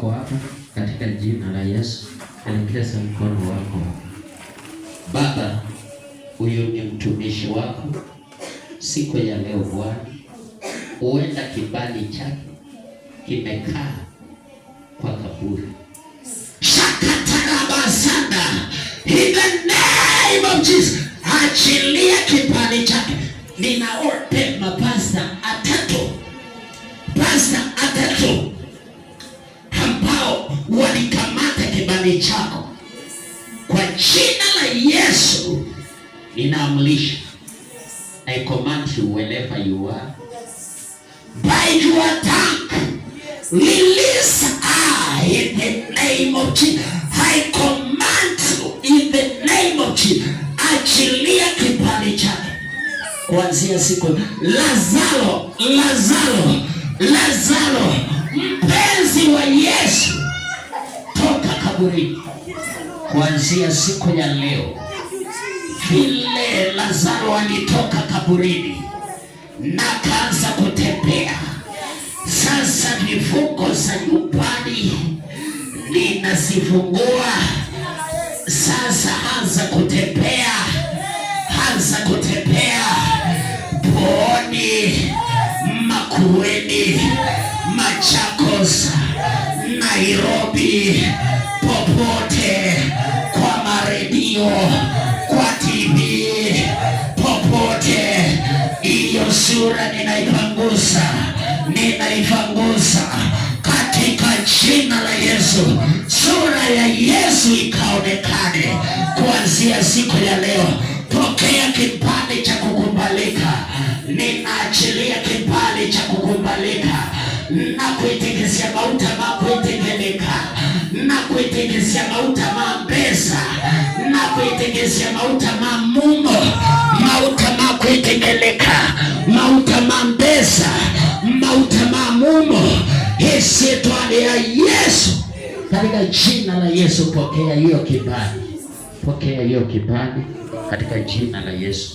wako hapa katika jina la Yesu. Elekeza mkono wako. Baba, huyu ni mtumishi wako siku ya leo Bwana. Huenda kibali chake kimekaa kwa kaburi. Shakatarabasana. In the name of Jesus. Achilia kibali chake. Ninaomba mapasta atatu ambao walikamata kibali chako kwa jina la Yesu. Ninaamrisha, I command you wherever you are, by your tongue, release in the name of Jesus. I command you in the name of Jesus. Achilia kibali chake kuanzia siku. Lazaro, mpenzi wa Yesu, toka kaburini kuanzia siku ya leo. Vile Lazaro alitoka kaburini na kaanza kutembea, sasa vifungo za nyumbani ninazifungua. Sasa anza kutembea, Pwani, Makueni, Machakos, Nairobi, popote, kwa maredio, kwa TV, popote. Iyo sura ninaipangusa katika jina la Yesu. Sura ya Yesu ikaonekane kuanzia siku ya leo. Pokea kibali cha kukubalika. Ninaachilia kibali cha kukubalika na kuitikisia mauta makuitegeleka, na kuitikisia mauta mambesa, na kuitikisia mauta mamumo, mauta makuitegeleka, mauta mambesa, mauta mamumo. Isitwali ya Yesu, katika jina la Yesu. Pokea hiyo kibali katika jina la Yesu.